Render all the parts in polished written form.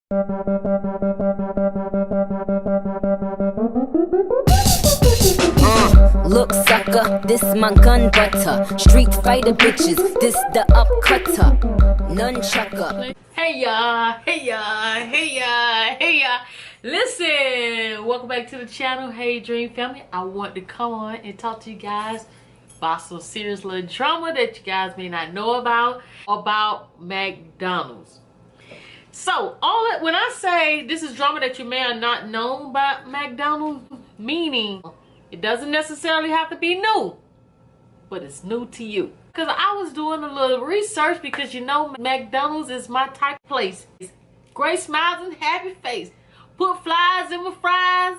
Look sucker, this my gun butter. Street fighter bitches, this the upcutter. Nunchucker. Hey y'all, hey y'all, hey y'all, hey y'all. Listen, welcome back to the channel. Hey Dream Family, I want to come on and talk to you guys about some serious little drama that you guys may not know about McDonald's. So when I say this is drama that you may have not known about McDonald's, meaning it doesn't necessarily have to be new, but it's new to you. Because I was doing a little research, because you know McDonald's is my type of place. Great smiles and happy face. Put flies in my fries.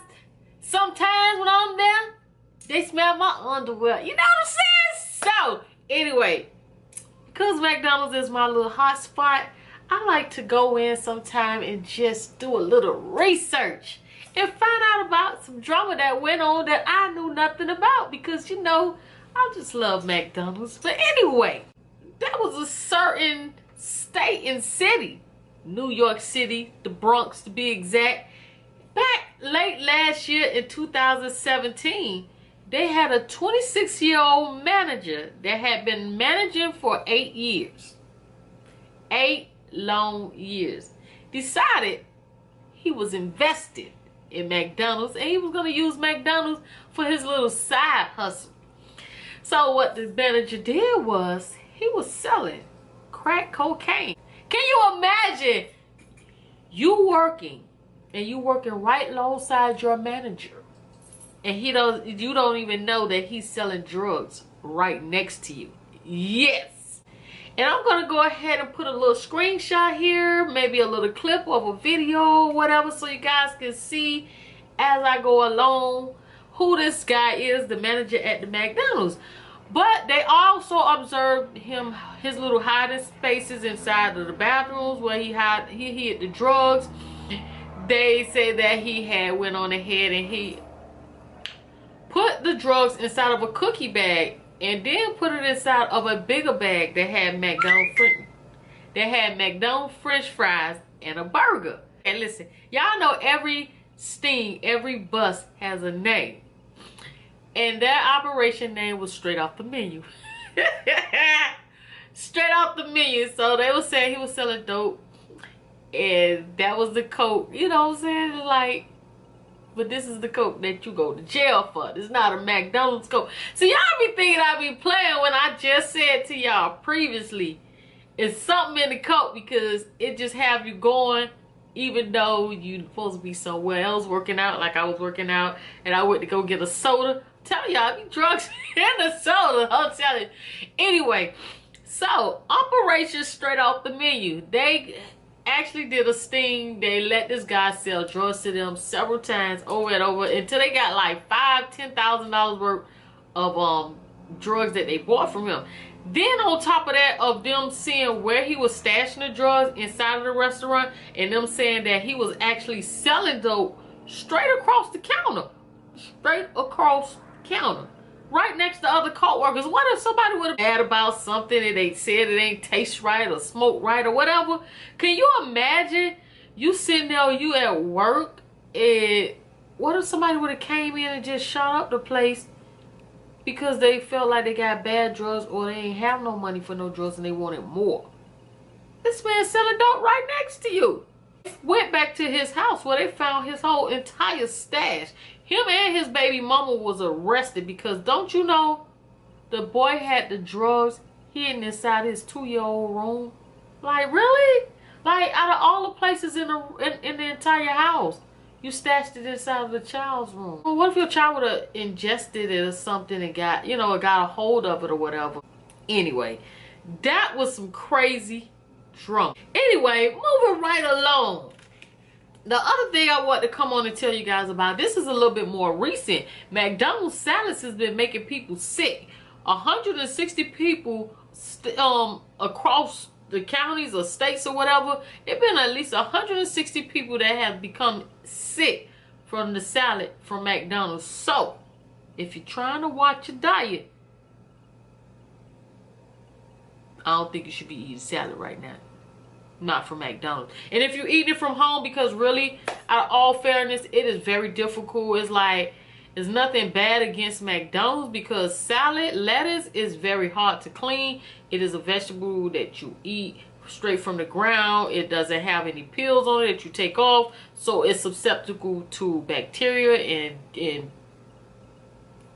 Sometimes when I'm there, they smell my underwear. You know what I'm saying? So anyway, because McDonald's is my little hot spot, I like to go in sometime and just do a little research and find out about some drama that went on that I knew nothing about, because you know I just love McDonald's. But anyway, there was a certain state and city, New York City, the Bronx to be exact, back late last year in 2017, they had a 26-year-old manager that had been managing for 8 years. 8 long years. Decided he was invested in McDonald's and he was going to use McDonald's for his little side hustle. So what the manager did was he was selling crack cocaine. Can you imagine you working right alongside your manager and you don't even know that he's selling drugs right next to you? Yes. And I'm going to go ahead and put a little screenshot here, maybe a little clip of a video or whatever, so you guys can see as I go along who this guy is, the manager at the McDonald's. But they also observed his little hiding spaces inside of the bathrooms where he hid the drugs. They say that he had went on ahead and he put the drugs inside of a cookie bag and then put it inside of a bigger bag that had McDonald's French fries and a burger. And listen, y'all know every bus has a name. And that operation name was straight off the menu. Straight off the menu. So they were saying he was selling dope. And that was the coke. You know what I'm saying? Like, but this is the coke that you go to jail for. This is not a McDonald's coke. So y'all be thinking I be playing when I just said to y'all previously, it's something in the coke, because it just have you going even though you supposed to be somewhere else working out, like I was working out and I went to go get a soda. Tell y'all, be drugs in the soda, I'm telling you. Anyway, so Operation Straight Off the Menu. They actually did a sting. They let this guy sell drugs to them several times over and over until they got like $5,000-$10,000 worth of drugs that they bought from him. Then on top of that, of them seeing where he was stashing the drugs inside of the restaurant, and them saying that he was actually selling dope straight across the counter. Straight across the counter. Right next to other co-workers. What if somebody would have bad about something and they said it ain't taste right or smoke right or whatever? Can you imagine you sitting there, you at work, and what if somebody would have came in and just shot up the place because they felt like they got bad drugs or they ain't have no money for no drugs and they wanted more? This man selling dope right next to you. Went back to his house where they found his whole entire stash. Him and his baby mama was arrested because don't you know the boy had the drugs hidden inside his 2-year-old room? Like, really? Like, out of all the places in the entire house, you stashed it inside of the child's room. Well, what if your child would have ingested it or something and got a hold of it or whatever? Anyway, that was some crazy drama. Anyway, moving right along. The other thing I want to come on and tell you guys about, this is a little bit more recent. McDonald's salads has been making people sick. 160 people across the counties or states or whatever, there have been at least 160 people that have become sick from the salad from McDonald's. So, if you're trying to watch your diet, I don't think you should be eating salad right now. not from McDonald's. And if you eat it from home, because really, out of all fairness, it is very difficult. It's like, it's nothing bad against McDonald's, because salad, lettuce is very hard to clean. It is a vegetable that you eat straight from the ground. It doesn't have any peels on it that you take off, so it's susceptible to bacteria and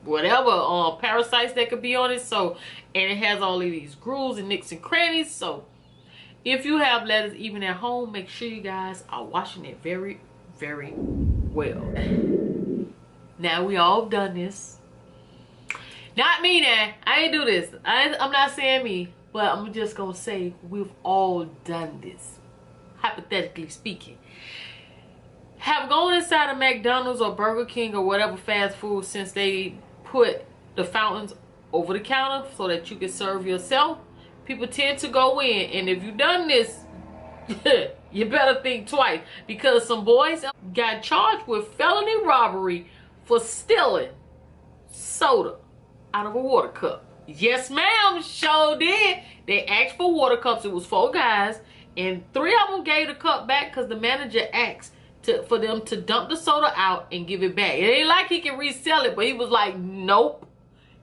whatever parasites that could be on it. So, and it has all of these grooves and nicks and crannies. So if you have lettuce even at home, make sure you guys are washing it very, very well. Now, we all done this. Not me now. I ain't do this. I'm not saying me, but I'm just gonna say we've all done this, hypothetically speaking. Have gone inside a McDonald's or Burger King or whatever fast food, since they put the fountains over the counter so that you can serve yourself. People tend to go in, and if you've done this, you better think twice, because some boys got charged with felony robbery for stealing soda out of a water cup. Yes, ma'am, sure did. They asked for water cups. It was 4 guys, and 3 of them gave the cup back because the manager asked for them to dump the soda out and give it back. It ain't like he can resell it, but he was like, nope,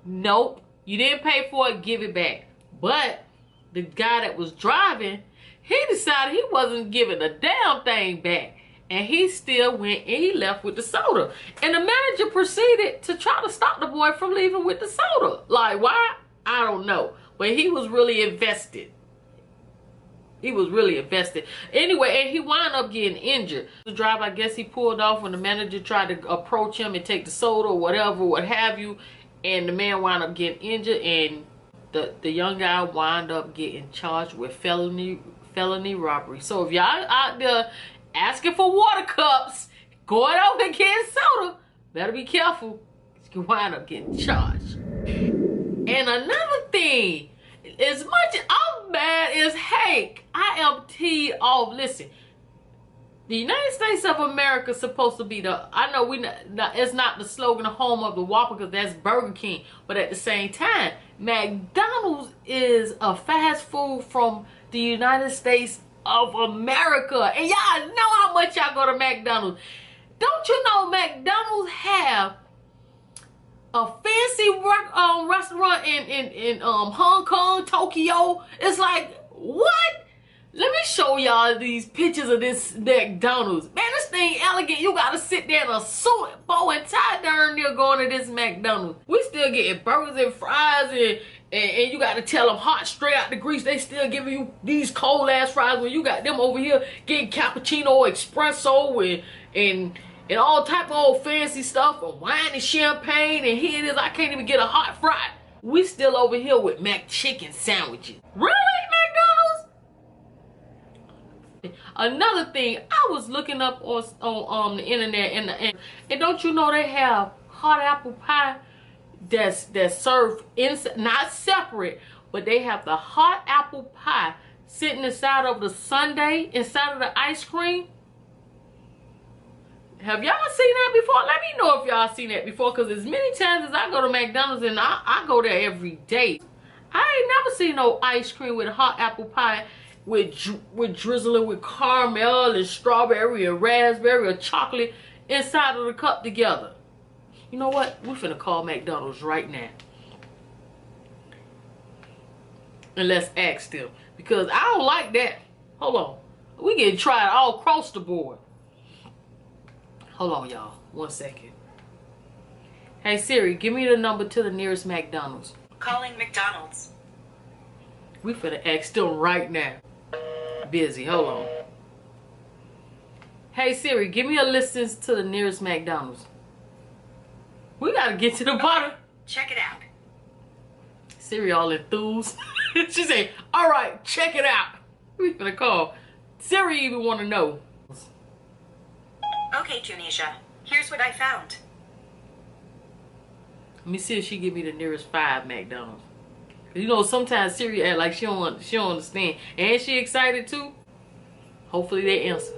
nope, you didn't pay for it, give it back. But the guy that was driving, he decided he wasn't giving a damn thing back, and he still went and he left with the soda. And the manager proceeded to try to stop the boy from leaving with the soda. Like, why? I don't know. But he was really invested. He was really invested. Anyway, and he wound up getting injured. The driver, I guess he pulled off when the manager tried to approach him and take the soda or whatever, what have you. And the man wound up getting injured, and the young guy wound up getting charged with felony robbery. So if y'all out there asking for water cups, going over and getting soda, better be careful. You wind up getting charged. And another thing, as much as I'm mad as heck, I am teed off. Listen, the United States of America is supposed to be I know it's not the slogan, the home of the Whopper, because that's Burger King. But at the same time, McDonald's is a fast food from the United States of America. And y'all know how much y'all go to McDonald's. Don't you know McDonald's have a fancy restaurant in Hong Kong, Tokyo? It's like, what? Let me show y'all these pictures of this McDonald's. Man, this thing elegant. You gotta sit there in a suit, bow and tie darn near going to this McDonald's. We still getting burgers and fries, and you gotta tell them hot straight out the grease. They still giving you these cold ass fries when you got them over here getting cappuccino, espresso, and all type of old fancy stuff, and wine and champagne, and here it is, I can't even get a hot fry. We still over here with McChicken sandwiches. Really, McDonald's? Another thing, I was looking up on the internet, and don't you know they have hot apple pie that's served not separate, but they have the hot apple pie sitting inside of the sundae, inside of the ice cream. Have y'all seen that before? Let me know if y'all seen that before, because as many times as I go to McDonald's, and I go there every day, I ain't never seen no ice cream with hot apple pie with drizzling with caramel and strawberry and raspberry or chocolate inside of the cup together. You know what? We're finna call McDonald's right now. And let's ask them, because I don't like that. Hold on. We getting tried all across the board. Hold on, y'all. 1 second. Hey, Siri, give me the number to the nearest McDonald's. Calling McDonald's. We finna ask them right now. Busy. Hold on. Hey, Siri, give me a listings to the nearest McDonald's. We gotta get to the bottom. Check it out. Siri all enthused. She said, all right, check it out. We finna call. Siri even wanna know. Okay, Tunisia. Here's what I found. Let me see if she give me the nearest 5 McDonald's. You know, sometimes Siri act like she don't understand. And she excited too. Hopefully they answer.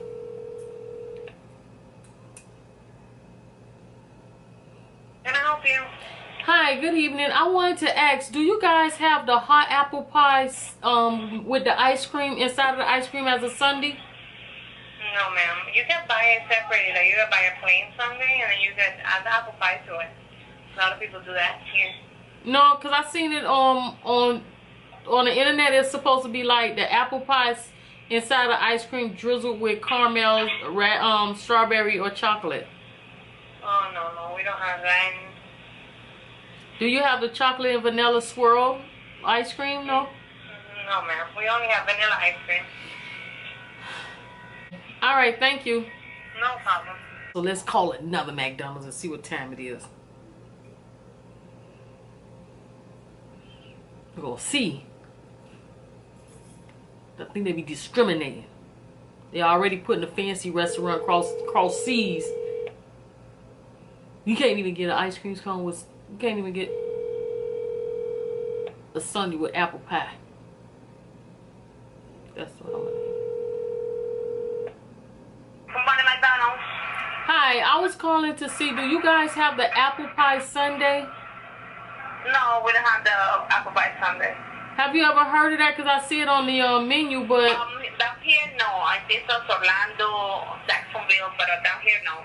Can I help you? Hi, good evening. I wanted to ask, do you guys have the hot apple pies with the ice cream inside of the ice cream as a sundae? No, ma'am. You can buy it separately. Like, you can buy a plain sundae, and then you can add the apple pie to it. A lot of people do that here. No, because I seen it on the internet. It's supposed to be like the apple pies inside the ice cream drizzled with caramel, strawberry, or chocolate. Oh, no, we don't have that. Do you have the chocolate and vanilla swirl ice cream? No? No, ma'am. We only have vanilla ice cream. All right, thank you. No problem. So let's call another McDonald's and see what time it is. We're gonna see. I think they be discriminating. They already putting a fancy restaurant across seas. You can't even get an ice cream cone with. You can't even get a sundae with apple pie. That's what I'm gonna do. Good morning, McDonald's. Hi, I was calling to see, do you guys have the apple pie sundae? No, we don't have the apple pie sundae. Have you ever heard of that? Because I see it on the menu, but... Down here, no. I think it's Orlando, Jacksonville, but down here, no.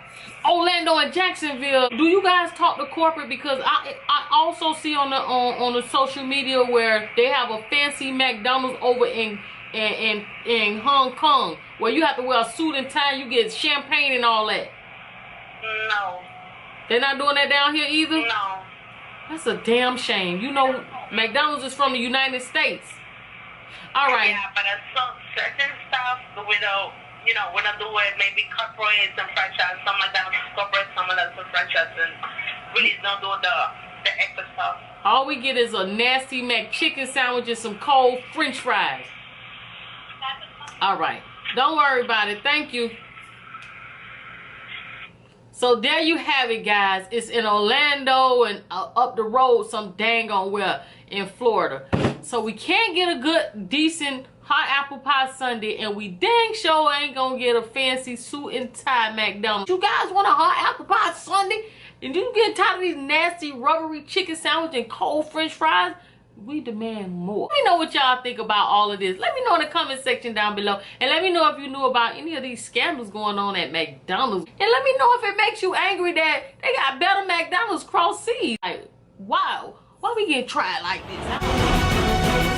Orlando and Jacksonville. Do you guys talk to corporate? Because I also see on the social media where they have a fancy McDonald's over in Hong Kong where you have to wear a suit and tie, you get champagne and all that. No. They're not doing that down here either? No. That's a damn shame. You know, McDonald's is from the United States. All right. Yeah, but some certain stuff we don't, we don't do it. Maybe corporates and franchise. Some McDonald's is corporate, some of them are franchise, and really don't do the extra stuff. All we get is a nasty McChicken sandwich and some cold French fries. All right. Don't worry about it. Thank you. So there you have it, guys. It's in Orlando and up the road some dang on where in Florida. So we can't get a good, decent hot apple pie sundae, and we dang sure ain't gonna get a fancy suit and tie McDonald's. You guys want a hot apple pie sundae? And you get tired of these nasty rubbery chicken sandwich and cold French fries? We demand more. Let me know what y'all think about all of this. Let me know in the comment section down below. And let me know if you knew about any of these scandals going on at McDonald's. And let me know if it makes you angry that they got better McDonald's cross seas. Like, wow. Why we getting tried like this?